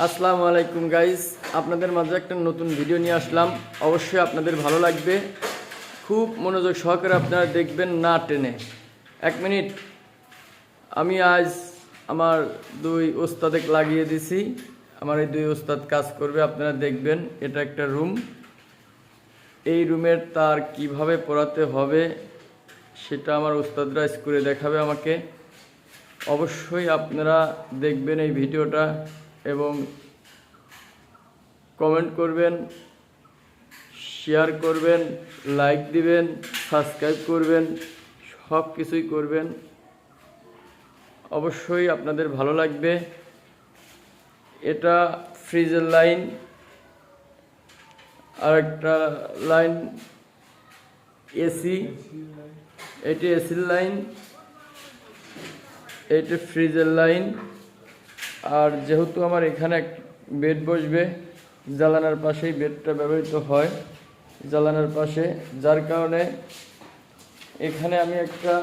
আসসালামু আলাইকুম গাইস, আপনাদের মাঝে একটা নতুন ভিডিও নিয়ে আসলাম। অবশ্যই আপনাদের ভালো লাগবে। খুব মনোযোগ সহকারে আপনারা দেখবেন, না টেনে। 1 মিনিট। আমি আজ আমার 2 ওস্তাদকে লাগিয়ে দিছি। আমার এই 2 ওস্তাদ কাজ করবে, আপনারা দেখবেন। এটা একটা রুম। এই রুমের তার কিভাবে পরাতে হবে সেটা আমার ওস্তাদরা করে দেখাবে আমাকে। অবশ্যই আপনারা দেখবেন এই ভিডিওটা এবং কমেন্ট করবেন, শেয়ার করবেন, লাইক দিবেন, সাবস্ক্রাইব করবেন, সব কিছুই করবেন। অবশ্যই আপনাদের ভালো লাগবে। এটা ফ্রিজের লাইন, আর একটা লাইন এসি। এটি এসির লাইন, এটা ফ্রিজের লাইন। আর যেহেতু আমার এখানে এক বেড বসবে, জ্বালানার পাশেই বেডটা ব্যবহৃত হয়, জ্বালানার পাশে, যার কারণে এখানে আমি একটা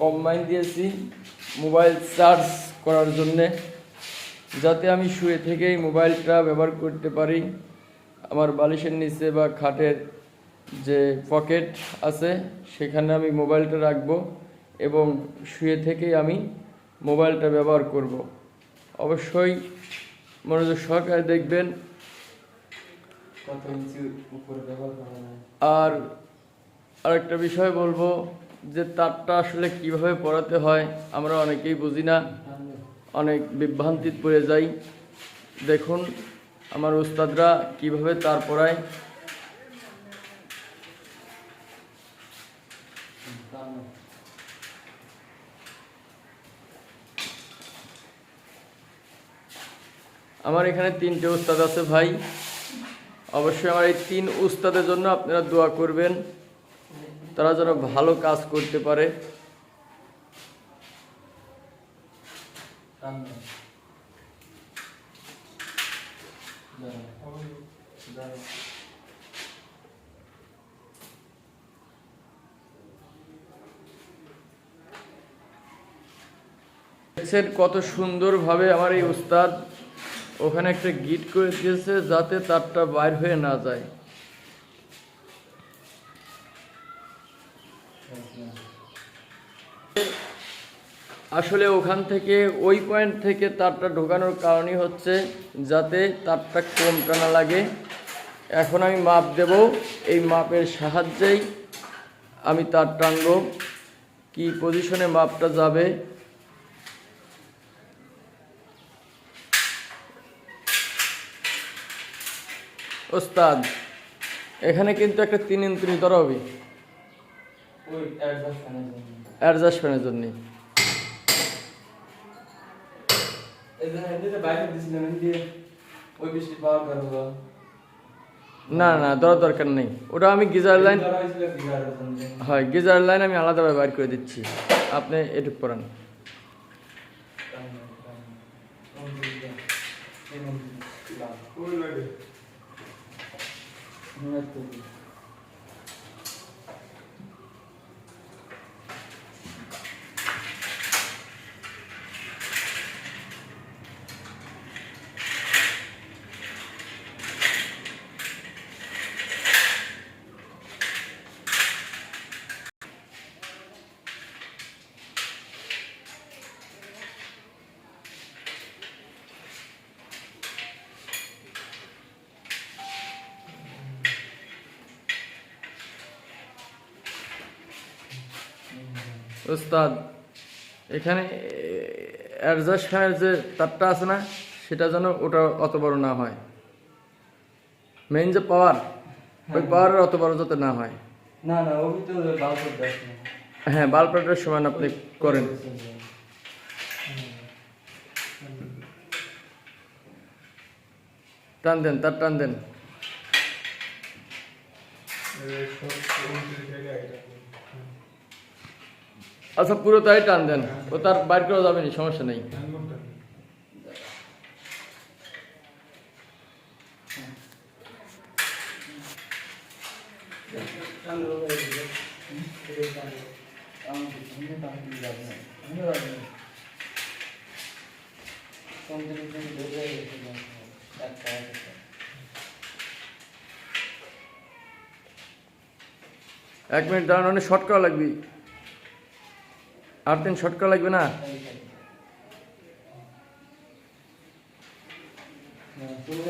কম্বাইন দিয়েছি মোবাইল চার্জ করার জন্যে, যাতে আমি শুয়ে থেকেই মোবাইলটা ব্যবহার করতে পারি। আমার বালিশের নিচে বা খাটের যে পকেট আছে সেখানে আমি মোবাইলটা রাখবো এবং শুয়ে থেকেই আমি মোবাইলটা ব্যবহার করব। অবশ্যই মনোযোগ সহকারে দেখবেন। আর আরেকটা বিষয় বলবো যে তারটা আসলে কিভাবে পরাতে হয় আমরা অনেকেই বুঝি না, অনেক বিভ্রান্তিতে পড়ে যাই। দেখুন আমার ওস্তাদরা কিভাবে তার পরায়। আমার এখানে 3টে ওস্তাদ আছে ভাই। অবশ্যই আমার এই 3 ওস্তাদের জন্য আপনারা দোয়া করবেন, তারা যেন ভালো কাজ করতে পারে। দেখছেন কত সুন্দরভাবে আমার এই উস্তাদ ওখানে একটা গিট করে দিয়েছে যাতে তারটা বাইর হয়ে না যায়। আসলে ওখান থেকে ওই পয়েন্ট থেকে তারটা ঢোকানোর কারণই হচ্ছে যাতে তারটা কম টানা লাগে। এখন আমি মাপ দেব, এই মাপের সাহায্যেই আমি তার টানব। কি পজিশনে মাপটা যাবে ওস্তাদ, এখানে কিন্তু একটা 3 ইঞ্চি ধরা হবে অ্যাডজাস্ট ফ্যানের জন্য। না না ধরার দরকার নেই, ওটা আমি গিজার লাইন, হয় গিজার লাইন আমি আলাদাভাবে বাইর করে দিচ্ছি। আপনি এটুক করান। ওস্তাদ এখানে অ্যাডজাস্ট ফ্যানের যে তারটা আছে না সেটা যেন ওটা অত বড় না হয়। মেইন যে পাওয়ার, ওই পাওয়ারের অত বড় যাতে না হয়। না না ওই তো বাল্ব দাস না। হ্যাঁ বাল্বটার সমান আপনি করেন। টান দেন, তার টান দেন। আচ্ছা পুরো তাই টান দেন, ও তার বাইর করা যাবে না, সমস্যা নেই। 1 মিনিট দাঁড়ানো, অনেক শর্ট করা লাগবে। আর 3 শর্ট করা লাগবে না? তুমি